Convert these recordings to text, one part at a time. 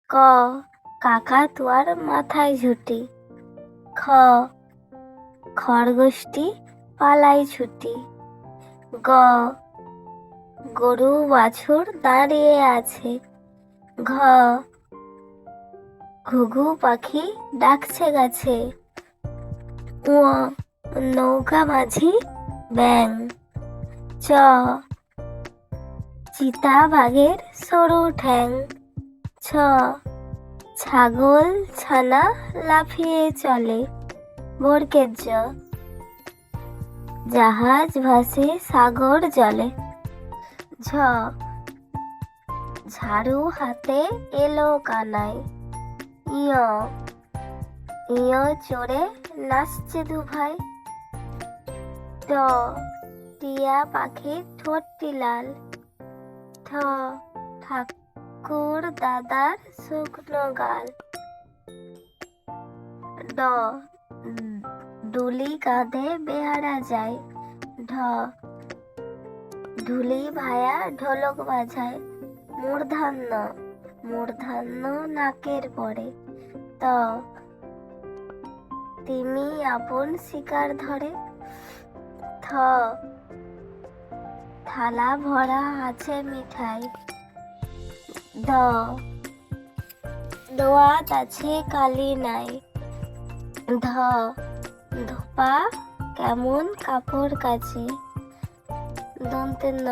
ক, কাকাতুয়ার মাথায় ঝুঁটি। খ, খরগোশটি পালায় ছুটি। গ, গরু বাছুর দাঁড়িয়ে আছে। ঘ, ঘুঘু পাখি ডাকছে গাছে। ঙ, নৌকা মাঝি ব্যাং। চ, চিতা বাঘের সরু ঠ্যাং। ছ, ছাগল ছানা লাফিয়ে চলে। বর্গের জ, জাহাজ ভাসে সাগর জলে। ঝ, ঝাড়ু হাতে এলো কানাই। ইয়, ইয় চড়ে নাচছে দুভাই। ট, টিয়া পাখির ঠোঁটটি লাল। ঠ, ঠাকুর দাদার শুকনো গাল। ড, ডুলি কাঁধে বেহারা যায়। ঢ, ঢুলি ভায়া ঢোলক বাজায়। মূর্ধান্য, মূর্ধান্য নাকের পরে। ত, তিমি আপন শিকার ধরে। থ, থালা ভরা আছে মিঠাই। দ, দোয়াত আছে কালি নাই। ধ, ধোপা কেমন কাপড় কাচে। দন্তে ন,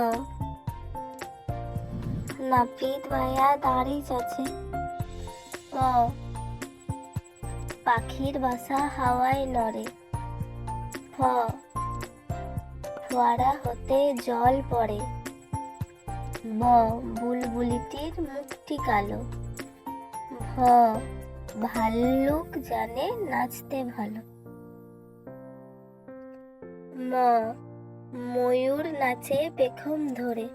নাপিত ভাইয়া দাড়ি চাচে। প, পাখির বাসা হাওয়ায় নড়ে। ফ, ফোয়ারা হতে জল পড়ে। ব, বুলবুলিটির মুখটি কালো। ভ, ভাল্লুক জানে নাচতে ভালো। ম, ময়ূর নাচে পেখম ধরে।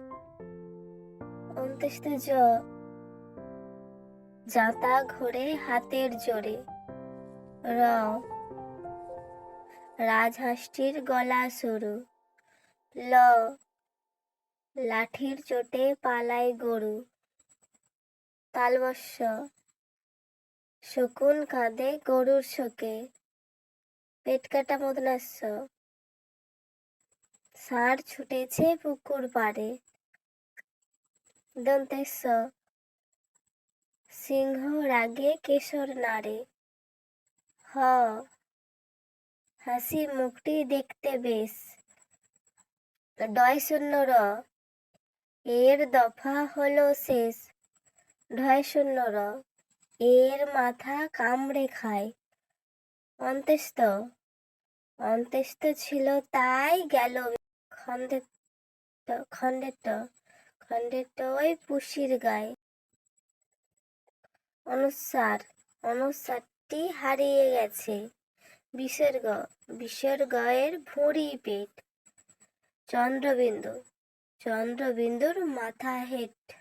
অন্ত্যেষ্ঠ জ, জাঁতা ঘোরে হাতের জোরে। র, রাজহাঁসটির গলা সরু। ল, লাঠির চোটে পালায় গরু। তালবস্য, শকুন কাঁদে গরুর শোকে। পেট কাটা মদনাস্য, ষাঁড় ছুটেছে পুকুর পাড়ে। দন্তেশ্ব, সিংহ রাগে কেশর নাড়ে। হ, হাসি মুখটি দেখতে বেশ। ডয় শূন্য র, এর দফা হলো শেষ। ঢয় শূন্য র, এর মাথা কামড়ে খায়। অন্ত্যেষ্ঠ, অন্ত্যেষ্ঠ ছিল তাই গেল। খণ্ডের খণ্ডের ট, খণ্ডের ট ওই পুষির গায়ে। অনুস্বার, অনুস্বারটি হারিয়ে গেছে। বিসর্গ, বিসর্গয়ের ভুঁড়ি পেট। চন্দ্রবিন্দু, চন্দ্রবিন্দুর মাথা হেট।